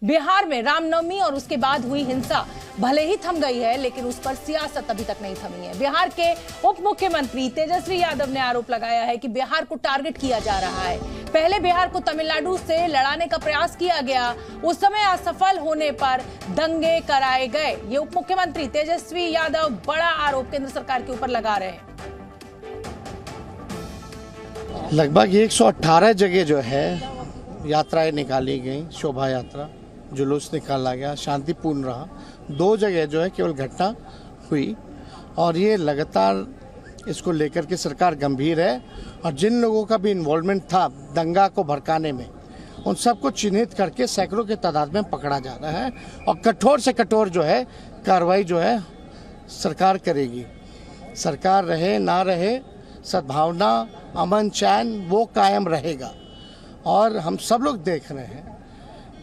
बिहार में रामनवमी और उसके बाद हुई हिंसा भले ही थम गई है, लेकिन उस पर सियासत अभी तक नहीं थमी है। बिहार के उप मुख्यमंत्री तेजस्वी यादव ने आरोप लगाया है कि बिहार को टारगेट किया जा रहा है। पहले बिहार को तमिलनाडु से लड़ाने का प्रयास किया गया, उस समय असफल होने पर दंगे कराए गए। ये उप मुख्यमंत्री तेजस्वी यादव बड़ा आरोप केंद्र सरकार के ऊपर लगा रहे हैं। लगभग 118 जगह जो है यात्राएं निकाली गई, शोभा यात्रा, जुलूस निकाला गया, शांतिपूर्ण रहा। 2 जगह जो है केवल घटना हुई और ये लगातार इसको लेकर के सरकार गंभीर है और जिन लोगों का भी इन्वॉल्वमेंट था दंगा को भड़काने में, उन सबको चिन्हित करके सैकड़ों के तादाद में पकड़ा जा रहा है और कठोर से कठोर जो है कार्रवाई जो है सरकार करेगी। सरकार रहे ना रहे, सद्भावना, अमन चैन वो कायम रहेगा। और हम सब लोग देख रहे हैं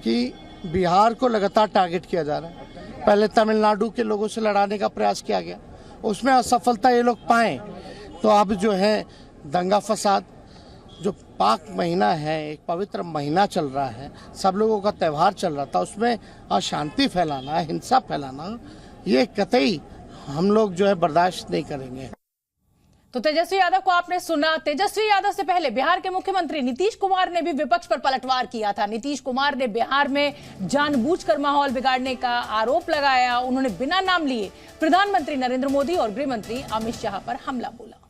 कि बिहार को लगातार टारगेट किया जा रहा है। पहले तमिलनाडु के लोगों से लड़ाने का प्रयास किया गया, उसमें असफलता ये लोग पाए, तो अब जो है दंगा फसाद, जो पाक महीना है, एक पवित्र महीना चल रहा है, सब लोगों का त्यौहार चल रहा था, उसमें अशांति फैलाना, हिंसा फैलाना, ये कतई हम लोग जो है बर्दाश्त नहीं करेंगे। तो तेजस्वी यादव को आपने सुना। तेजस्वी यादव से पहले बिहार के मुख्यमंत्री नीतीश कुमार ने भी विपक्ष पर पलटवार किया था। नीतीश कुमार ने बिहार में जानबूझकर माहौल बिगाड़ने का आरोप लगाया। उन्होंने बिना नाम लिए प्रधानमंत्री नरेंद्र मोदी और गृह मंत्री अमित शाह पर हमला बोला।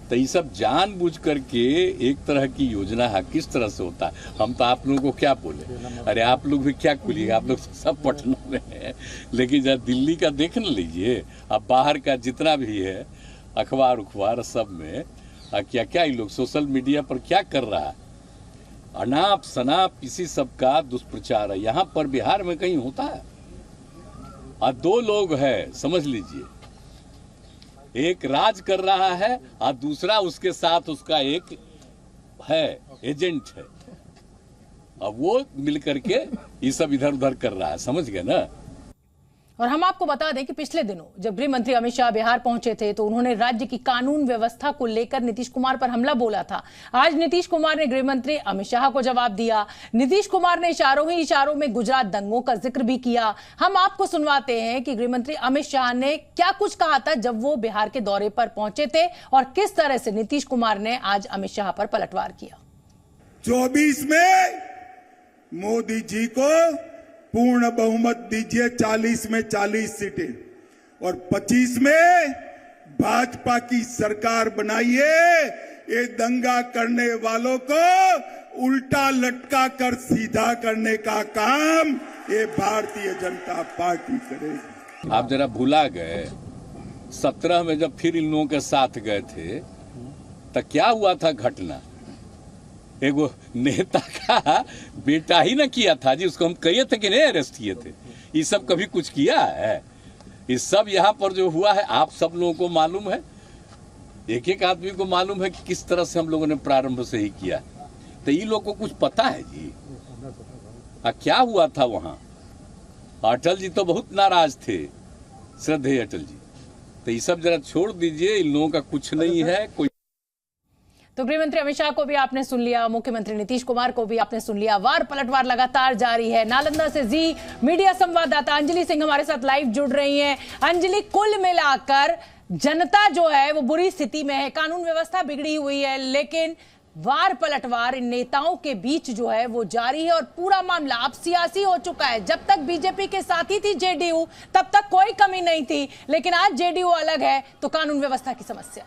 तो ये सब जानबूझ करके एक तरह की योजना है, किस तरह से होता है हम तो आप लोगों को क्या बोले। अरे आप लोग भी क्या बोलिएगा, आप लोग सब पटना में हैं, लेकिन जब दिल्ली का देख न लीजिए, अब बाहर का जितना भी है अखबार उखबार सब में क्या क्या ये लोग सोशल मीडिया पर क्या कर रहा है, अनाप शनाप इसी सब का दुष्प्रचार है। यहाँ पर बिहार में कहीं होता है? और 2 लोग हैं, समझ लीजिए, एक राज कर रहा है और दूसरा उसके साथ उसका एक है एजेंट है, अब वो मिलकर के ये सब इधर उधर कर रहा है, समझ गए ना। और हम आपको बता दें कि पिछले दिनों जब गृह मंत्री अमित शाह बिहार पहुंचे थे तो उन्होंने राज्य की कानून व्यवस्था को लेकर नीतीश कुमार पर हमला बोला था। आज नीतीश कुमार ने गृह मंत्री अमित शाह को जवाब दिया। नीतीश कुमार ने इशारों ही इशारों में गुजरात दंगों का जिक्र भी किया। हम आपको सुनवाते हैं कि गृह मंत्री अमित शाह ने क्या कुछ कहा था जब वो बिहार के दौरे पर पहुंचे थे और किस तरह से नीतीश कुमार ने आज अमित शाह पर पलटवार किया। 24 में मोदी जी को पूर्ण बहुमत दीजिए, 40 में 40 सीटें, और 25 में भाजपा की सरकार बनाइए। ये दंगा करने वालों को उल्टा लटका कर सीधा करने का काम ये भारतीय जनता पार्टी करेगी। आप जरा भुला गए 17 में जब फिर इन लोगों के साथ गए थे तो क्या हुआ था घटना, एगो नेता का बेटा ही ना किया था जी, उसको हम कहे थे कि नहीं अरेस्ट किए थे। ये सब कभी कुछ किया है? ये सब यहाँ पर जो हुआ है आप सब लोगों को मालूम है, एक एक आदमी को मालूम है कि किस तरह से हम लोगों ने प्रारंभ से ही किया। तो ये लोग को कुछ पता है जी क्या हुआ था वहाँ? अटल जी तो बहुत नाराज थे, श्रद्धेय अटल जी। तो ये सब जरा छोड़ दीजिए, इन लोगों का कुछ नहीं है। कोई तो गृहमंत्री अमित शाह को भी आपने सुन लिया, मुख्यमंत्री नीतीश कुमार को भी आपने सुन लिया। वार पलटवार लगातार जारी है। नालंदा से जी मीडिया संवाददाता अंजलि सिंह हमारे साथ लाइव जुड़ रही हैं। अंजलि, कुल मिलाकर जनता जो है वो बुरी स्थिति में है, कानून व्यवस्था बिगड़ी हुई है, लेकिन वार पलटवार इन नेताओं के बीच जो है वो जारी है और पूरा मामला अब सियासी हो चुका है। जब तक बीजेपी के साथ ही थी जेडीयू तब तक कोई कमी नहीं थी, लेकिन आज जेडीयू अलग है तो कानून व्यवस्था की समस्या।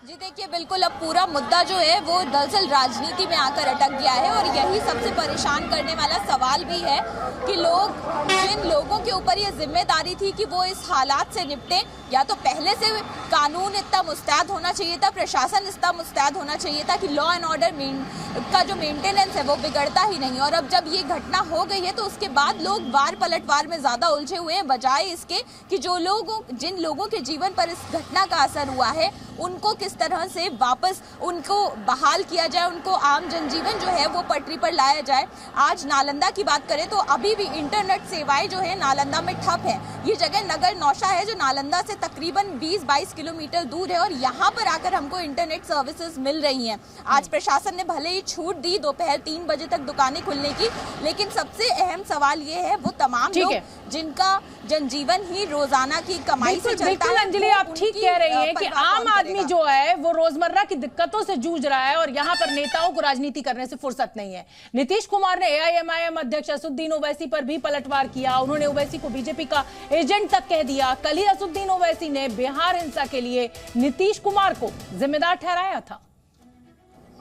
जी देखिए, बिल्कुल अब पूरा मुद्दा जो है वो दरअसल राजनीति में आकर अटक गया है और यही सबसे परेशान करने वाला सवाल भी है कि जिन लोगों के ऊपर ये जिम्मेदारी थी कि वो इस हालात से निपटें, या तो पहले से कानून इतना मुस्तैद होना चाहिए था, प्रशासन इतना मुस्तैद होना चाहिए था कि लॉ एंड ऑर्डर का जो मेंटेनेंस है वो बिगड़ता ही नहीं। और अब जब ये घटना हो गई है तो उसके बाद लोग वार पलटवार में ज़्यादा उलझे हुए हैं, बजाय इसके कि जिन लोगों के जीवन पर इस घटना का असर हुआ है उनको किस तरह से वापस उनको बहाल किया जाए, उनको आम जनजीवन जो है वो पटरी पर लाया जाए। आज नालंदा की बात करें तो अभी भी इंटरनेट सेवाएं जो है नालंदा में ठप है। ये जगह नगर नौशा है जो नालंदा से तकरीबन 20-22 किलोमीटर दूर है और यहाँ पर आकर हमको इंटरनेट सर्विसेज मिल रही हैं। आज प्रशासन ने भले ही छूट दी दोपहर 3 बजे तक दुकानें खुलने की, लेकिन सबसे अहम सवाल ये है वो तमाम लोग जिनका जनजीवन ही रोजाना की कमाई से चलता है। बिल्कुल अंजलि, आप ठीक कह रही हैं कि आम आदमी जो है वो रोजमर्रा की दिक्कतों से जूझ रहा है और यहाँ पर नेताओं को राजनीति करने से फुर्सत नहीं है। नीतीश कुमार ने एआईएमआईएम अध्यक्ष असदुद्दीन ओवैसी पर भी पलटवार किया। उन्होंने ओवैसी को बीजेपी का एजेंट तक कह दिया। कल ही असदुद्दीन ओवैसी ने बिहार हिंसा के लिए नीतीश कुमार को जिम्मेदार ठहराया था।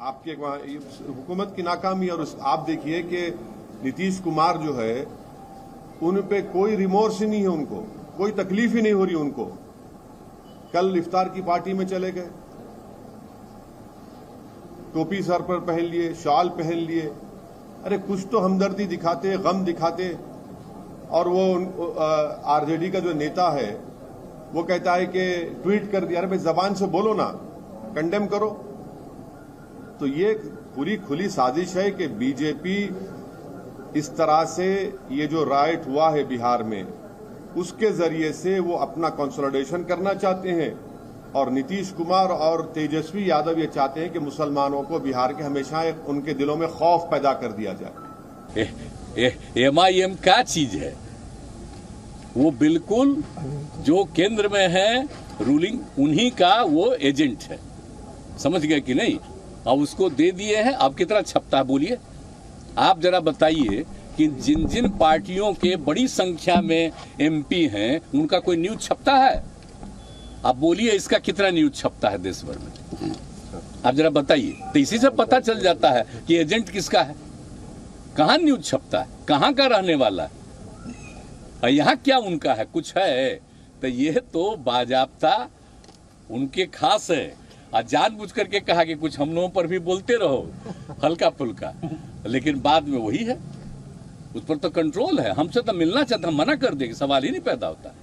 आपके हुकूमत की नाकामी और आप देखिए कि नीतीश कुमार जो है उन पे कोई रिमोर्स ही नहीं है, उनको कोई तकलीफ ही नहीं हो रही उनको। कल इफ्तार की पार्टी में चले गए, टोपी सर पर पहन लिए, शॉल पहन लिए, अरे कुछ तो हमदर्दी दिखाते, गम दिखाते। और वो आरजेडी का जो नेता है वो कहता है कि ट्वीट कर दिया। अरे भाई जबान से बोलो ना, कंडेम करो। तो ये पूरी खुली साजिश है कि बीजेपी इस तरह से ये जो राइट हुआ है बिहार में उसके जरिए से वो अपना कंसोलिडेशन करना चाहते हैं और नीतीश कुमार और तेजस्वी यादव ये चाहते हैं कि मुसलमानों को बिहार के हमेशा उनके दिलों में खौफ पैदा कर दिया जाए। एमआईएम क्या चीज है? वो बिल्कुल जो केंद्र में है रूलिंग, उन्हीं का वो एजेंट है। समझ गए कि नहीं? अब उसको दे दिए हैं। अब कितना छपता है बोलिए? आप जरा बताइए कि जिन जिन पार्टियों के बड़ी संख्या में एमपी हैं उनका कोई न्यूज छपता है? आप बोलिए इसका कितना न्यूज छपता है देश भर में? आप जरा बताइए। तो इसी से पता चल जाता है कि एजेंट किसका है, कहाँ न्यूज छपता है, कहाँ का रहने वाला है और यहाँ क्या उनका है, कुछ है। तो ये तो बाजाब्ता उनके खास है। और जानबूझ करके कहा कि कुछ हम लोगों पर भी बोलते रहो हल्का फुल्का, लेकिन बाद में वही है, उस पर तो कंट्रोल है। हमसे तो मिलना चाहते, हम मना कर देंगे, सवाल ही नहीं पैदा होता।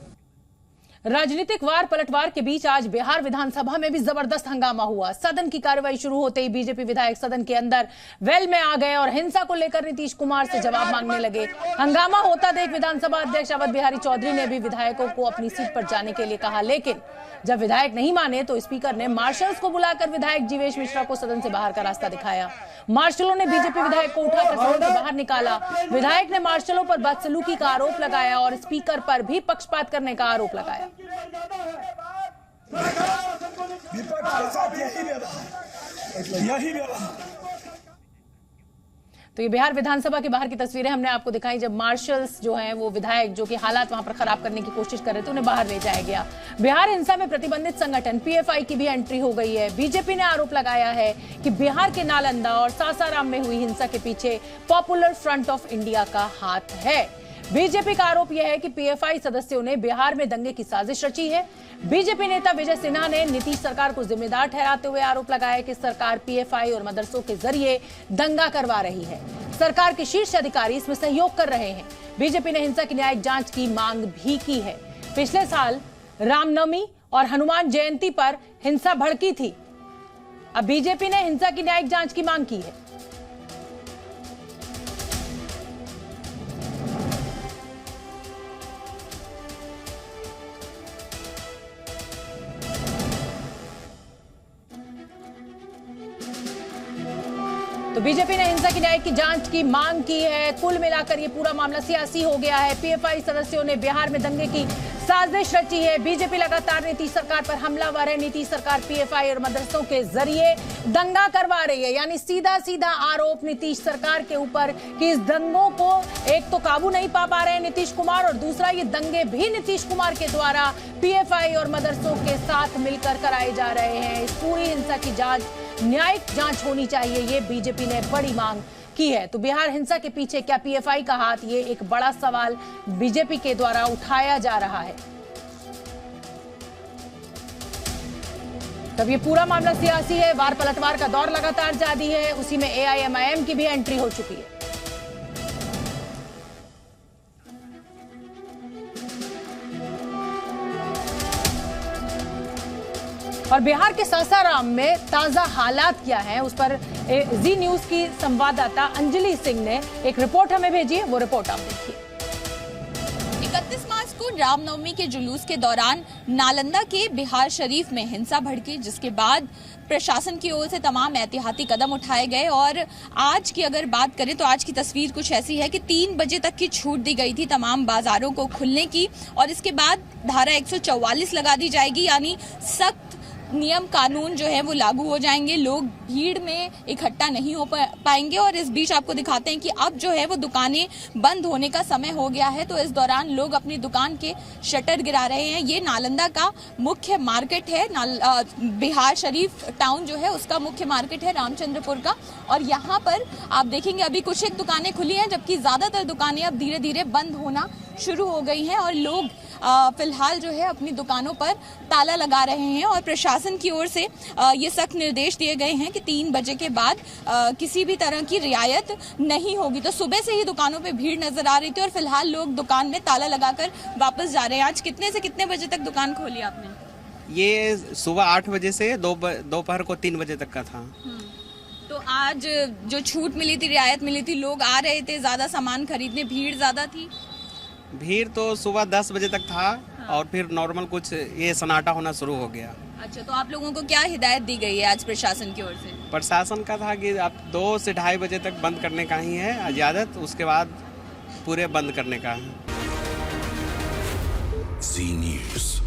राजनीतिक वार पलटवार के बीच आज बिहार विधानसभा में भी जबरदस्त हंगामा हुआ। सदन की कार्रवाई शुरू होते ही बीजेपी विधायक सदन के अंदर वेल में आ गए और हिंसा को लेकर नीतीश कुमार से जवाब मांगने लगे। हंगामा होता देख विधानसभा अध्यक्ष अवध बिहारी चौधरी ने भी विधायकों को अपनी सीट पर जाने के लिए कहा, लेकिन जब विधायक नहीं माने तो स्पीकर ने मार्शल्स को बुलाकर विधायक जीवेश मिश्रा को सदन से बाहर का रास्ता दिखाया। मार्शलों ने बीजेपी विधायक को उठाकर सदन से बाहर निकाला। विधायक ने मार्शलों पर बदसलूकी का आरोप लगाया और स्पीकर पर भी पक्षपात करने का आरोप लगाया। तो ये बिहार विधानसभा के बाहर की तस्वीरें हमने आपको दिखाई, जब मार्शल्स जो हैं वो विधायक जो कि हालात वहां पर खराब करने की कोशिश कर रहे थे उन्हें बाहर ले जाया गया। बिहार हिंसा में प्रतिबंधित संगठन पीएफआई की भी एंट्री हो गई है। बीजेपी ने आरोप लगाया है कि बिहार के नालंदा और सासाराम में हुई हिंसा के पीछे पॉपुलर फ्रंट ऑफ इंडिया का हाथ है। बीजेपी का आरोप यह है कि पीएफआई सदस्यों ने बिहार में दंगे की साजिश रची है। बीजेपी नेता विजय सिन्हा ने नीतीश सरकार को जिम्मेदार ठहराते हुए आरोप लगाया कि सरकार पीएफआई और मदरसों के जरिए दंगा करवा रही है। सरकार के शीर्ष अधिकारी इसमें सहयोग कर रहे हैं। बीजेपी ने हिंसा की न्यायिक जांच की मांग भी की है। पिछले साल रामनवमी और हनुमान जयंती पर हिंसा भड़की थी। अब बीजेपी ने हिंसा की न्यायिक जांच की मांग की है। तो बीजेपी ने हिंसा की न्यायिक की जांच की मांग की है। कुल मिलाकर ये पूरा मामला सियासी हो गया है। पीएफआई सदस्यों ने बिहार में दंगे की साजिश रची है। बीजेपी लगातार नीतीश सरकार पर हमलावर है। नीतीश सरकार पीएफआई और मदरसों के जरिए दंगा करवा रही है, यानी सीधा सीधा आरोप नीतीश सरकार के ऊपर कि इस दंगों को एक तो काबू नहीं पा रहे हैं नीतीश कुमार, और दूसरा ये दंगे भी नीतीश कुमार के द्वारा पीएफआई और मदरसों के साथ मिलकर कराए जा रहे हैं। इस पूरी हिंसा की जांच, न्यायिक जांच होनी चाहिए, ये बीजेपी ने बड़ी मांग की है। तो बिहार हिंसा के पीछे क्या पीएफआई का हाथ, ये एक बड़ा सवाल बीजेपी के द्वारा उठाया जा रहा है। तब ये पूरा मामला सियासी है। वार पलटवार का दौर लगातार जारी है। उसी में एआईएमआईएम की भी एंट्री हो चुकी है। और बिहार के सासाराम में ताजा हालात क्या हैं, उस पर जी न्यूज की संवाददाता अंजलि सिंह ने एक रिपोर्ट हमें भेजी है, वो रिपोर्ट आप देखिए। 31 मार्च को रामनवमी के जुलूस के दौरान नालंदा के बिहार शरीफ में हिंसा भड़की, जिसके बाद प्रशासन की ओर से तमाम एहतियाती कदम उठाए गए। और आज की अगर बात करें तो आज की तस्वीर कुछ ऐसी है कि 3 बजे तक की छूट दी गई थी तमाम बाजारों को खुलने की, और इसके बाद धारा 144 लगा दी जाएगी, यानी सख्त नियम कानून जो है वो लागू हो जाएंगे। लोग भीड़ में इकट्ठा नहीं हो पाएंगे। और इस बीच आपको दिखाते हैं कि अब जो है वो दुकानें बंद होने का समय हो गया है, तो इस दौरान लोग अपनी दुकान के शटर गिरा रहे हैं। ये नालंदा का मुख्य मार्केट है, बिहार शरीफ टाउन जो है उसका मुख्य मार्केट है रामचंद्रपुर का। और यहाँ पर आप देखेंगे अभी कुछ एक दुकानें खुली हैं, जबकि ज्यादातर दुकानें अब धीरे धीरे बंद होना शुरू हो गई हैं। और लोग फिलहाल जो है अपनी दुकानों पर ताला लगा रहे हैं। और प्रशासन की ओर से ये सख्त निर्देश दिए गए हैं कि 3 बजे के बाद किसी भी तरह की रियायत नहीं होगी। तो सुबह से ही दुकानों पे भीड़ नजर आ रही थी और फिलहाल लोग दुकान में ताला लगाकर वापस जा रहे हैं। आज कितने से कितने बजे तक दुकान खोली आपने? ये सुबह 8 बजे से दोपहर को 3 बजे तक का था। तो आज जो छूट मिली थी, रियायत मिली थी, लोग आ रहे थे ज्यादा सामान खरीदने, भीड़ ज्यादा थी? भीड़ तो सुबह 10 बजे तक था। हाँ। और फिर नॉर्मल कुछ ये सन्नाटा होना शुरू हो गया। अच्छा, तो आप लोगों को क्या हिदायत दी गई है आज प्रशासन की ओर से? प्रशासन का था कि आप 2 से 2:30 बजे तक बंद करने का ही है इजाजत, उसके बाद पूरे बंद करने का है। जी न्यूज़।